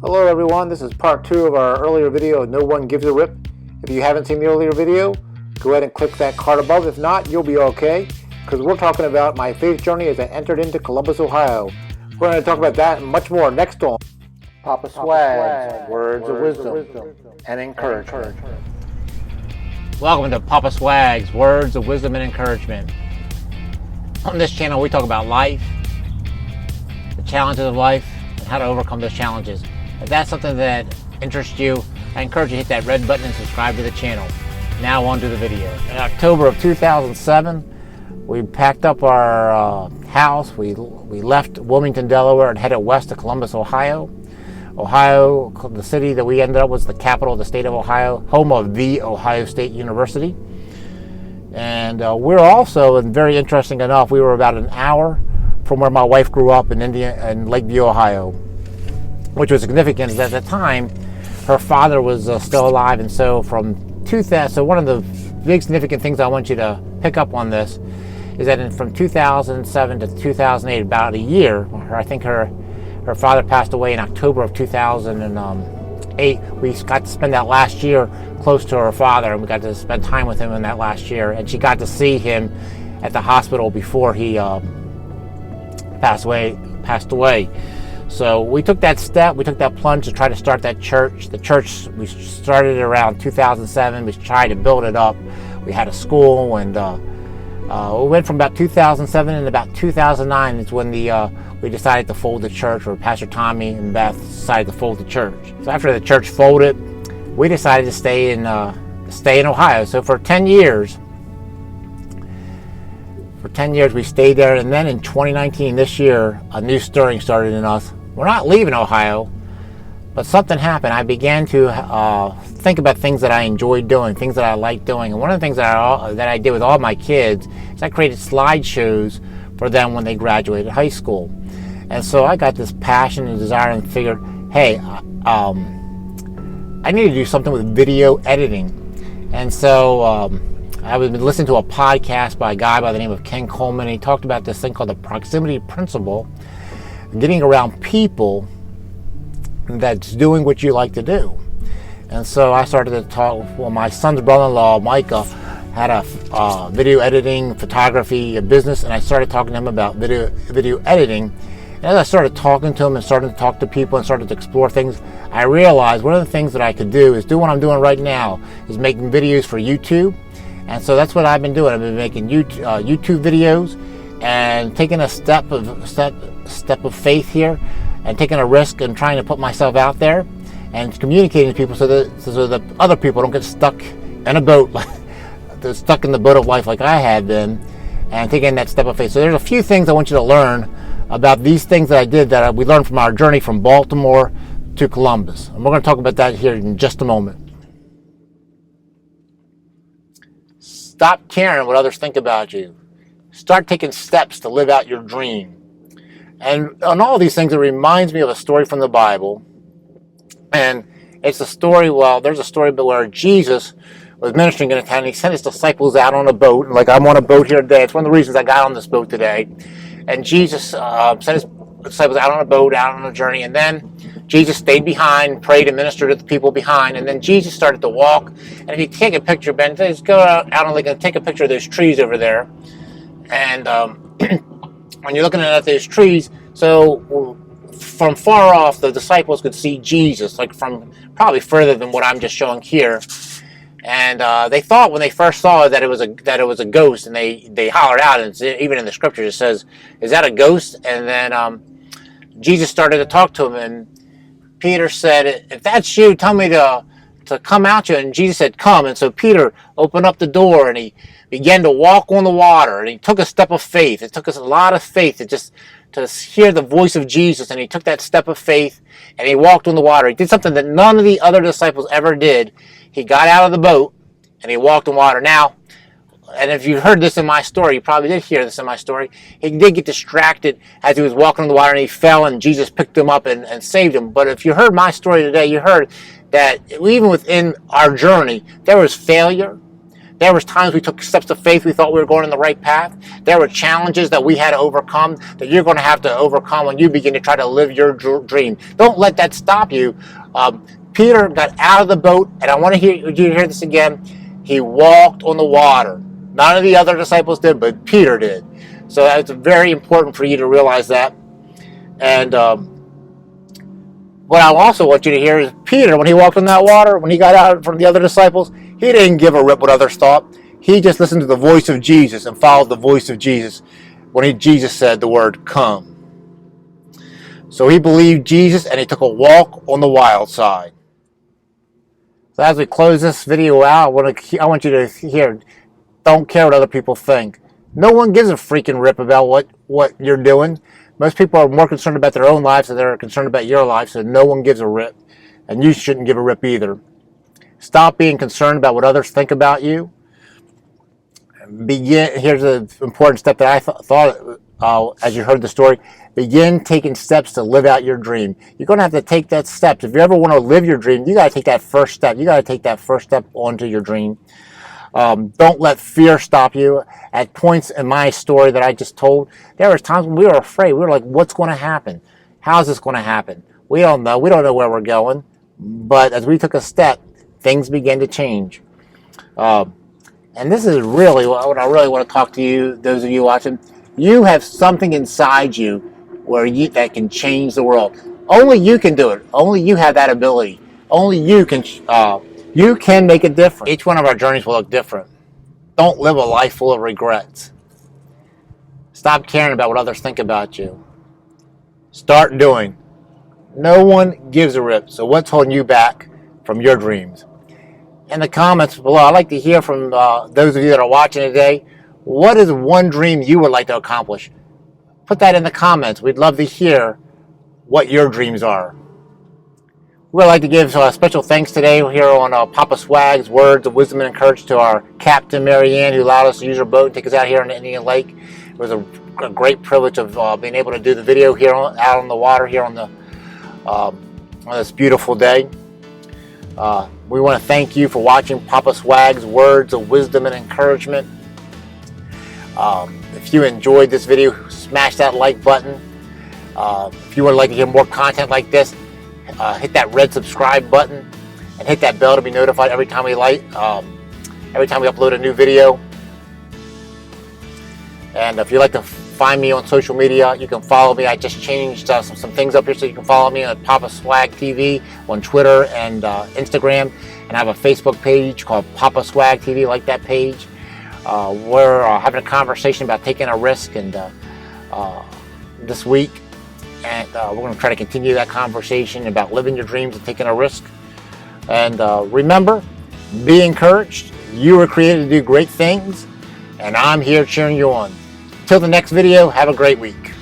Hello everyone, this is part 2 of our earlier video of No One Gives a Rip. If you haven't seen the earlier video, go ahead and click that card above. If not, you'll be okay, because we're talking about my faith journey as I entered into Columbus, Ohio. We're going to talk about that and much more next on Papa Swag's Words of Wisdom and Encouragement. Welcome to Papa Swag's Words of Wisdom and Encouragement. On this channel we talk about life, the challenges of life, and how to overcome those challenges. If that's something that interests you, I encourage you to hit that red button and subscribe to the channel. Now on to the video. In October of 2007, we packed up our house. We left Wilmington, Delaware, and headed west to Columbus, Ohio. Ohio, the city that we ended up was the capital of the state of Ohio, home of the Ohio State University. And we're also, and very interesting enough, we were about an hour from where my wife grew up in Lakeview, Ohio, which was significant at the time. Her father was still alive, and so so one of the big significant things I want you to pick up on this is that from 2007 to 2008, about a year, I think her father passed away in October of 2008. We got to spend that last year close to her father, and we got to spend time with him in that last year, and she got to see him at the hospital before he passed away. So we took that step, we took that plunge to try to start that church. The church, we started around 2007. We tried to build it up. We had a school, and we went from about 2007, and about 2009 is when we decided to fold the church, or Pastor Tommy and Beth decided to fold the church. So after the church folded, we decided to stay in Ohio. So for 10 years we stayed there, and then in 2019, this year, a new stirring started in us. We're not leaving Ohio, but something happened. I began to think about things that I enjoyed doing, things that I liked doing. And one of the things that I did with all my kids is I created slideshows for them when they graduated high school. And so I got this passion and desire and figured, hey, I need to do something with video editing. And so I was listening to a podcast by a guy by the name of Ken Coleman. He talked about this thing called the proximity principle, getting around people that's doing what you like to do. And so I started to talk. Well, my son's brother-in-law, Micah, had a video editing, photography business, and I started talking to him about video editing. And as I started talking to him and started to talk to people and started to explore things, I realized one of the things that I could do is do what I'm doing right now, is making videos for YouTube. And so that's what I've been doing. I've been making YouTube videos and taking a step of faith here, and taking a risk and trying to put myself out there and communicating to people so that other people don't get stuck in a boat, they're stuck in the boat of life like I had been, and taking that step of faith. So there's a few things I want you to learn about these things that I did that we learned from our journey from Baltimore to Columbus. And we're going to talk about that here in just a moment. Stop caring what others think about you. Start taking steps to live out your dream. And on all these things, it reminds me of a story from the Bible. And it's a story, there's a story where Jesus was ministering in a town, and he sent his disciples out on a boat. And like I'm on a boat here today. It's one of the reasons I got on this boat today. And Jesus sent his disciples out on a boat, out on a journey. And then Jesus stayed behind, prayed and ministered to the people behind. And then Jesus started to walk. And if you take a picture, Ben, just go out on the lake and take a picture of those trees over there. And when you're looking at those trees, so from far off, the disciples could see Jesus, like from probably further than what I'm just showing here. And they thought when they first saw it that it was a ghost, and they hollered out. And even in the scriptures it says, "Is that a ghost?" And then Jesus started to talk to him, and Peter said, "If that's you, tell me to come out to you." And Jesus said, "Come." And so Peter opened up the door, and he began to walk on the water, and he took a step of faith. It took us a lot of faith to hear the voice of Jesus, and he took that step of faith, and he walked on the water. He did something that none of the other disciples ever did. He got out of the boat, and he walked on water. Now, and if you heard this in my story, you probably did hear this in my story, he did get distracted as he was walking on the water, and he fell, and Jesus picked him up and saved him. But if you heard my story today, you heard that even within our journey, there was failure, There was times we took steps of faith, we thought we were going in the right path. There were challenges that we had to overcome that you're going to have to overcome when you begin to try to live your dream. Don't let that stop you. Peter got out of the boat, and I want to hear you hear this again. He walked on the water. None of the other disciples did, but Peter did. So it's very important for you to realize that. And what I also want you to hear is Peter, when he walked on that water, when he got out from the other disciples, he didn't give a rip what others thought. He just listened to the voice of Jesus and followed the voice of Jesus when Jesus said the word, come. So he believed Jesus, and he took a walk on the wild side. So as we close this video out, I want you to hear, don't care what other people think. No one gives a freaking rip about what you're doing. Most people are more concerned about their own lives than they're concerned about your life, so no one gives a rip. And you shouldn't give a rip either. Stop being concerned about what others think about you. Here's an important step that I thought as you heard the story. Begin taking steps to live out your dream. You're going to have to take that step. If you ever want to live your dream, you got to take that first step. You got to take that first step onto your dream. Don't let fear stop you. At points in my story that I just told, there was times when we were afraid. We were like, what's going to happen? How's this going to happen? We don't know. We don't know where we're going. But as we took a step, things began to change. And this is really what I really want to talk to you, those of you watching. You have something inside you that can change the world. Only you can do it. Only you have that ability. Only you can make a difference. Each one of our journeys will look different. Don't live a life full of regrets. Stop caring about what others think about you. Start doing. No one gives a rip, so what's holding you back from your dreams? In the comments below, I'd like to hear from those of you that are watching today. What is one dream you would like to accomplish? Put that in the comments. We'd love to hear what your dreams are. We'd like to give special thanks today here on Papa Swag's Words of Wisdom and Encouragement to our Captain Marianne, who allowed us to use her boat and take us out here on the Indian Lake. It was a great privilege of being able to do the video here out on the water here on this beautiful day. We want to thank you for watching Papa Swag's Words of Wisdom and Encouragement. If you enjoyed this video, smash that like button. If you would like to hear more content like this, hit that red subscribe button and hit that bell to be notified every time we upload a new video. And if you'd like to find me on social media, you can follow me. I just changed some things up here, so you can follow me on Papa Swag TV on Twitter and Instagram. And I have a Facebook page called Papa Swag TV, like that page. We're having a conversation about taking a risk and this week. And we're going to try to continue that conversation about living your dreams and taking a risk. And remember, be encouraged. You were created to do great things, and I'm here cheering you on. Until the next video, have a great week.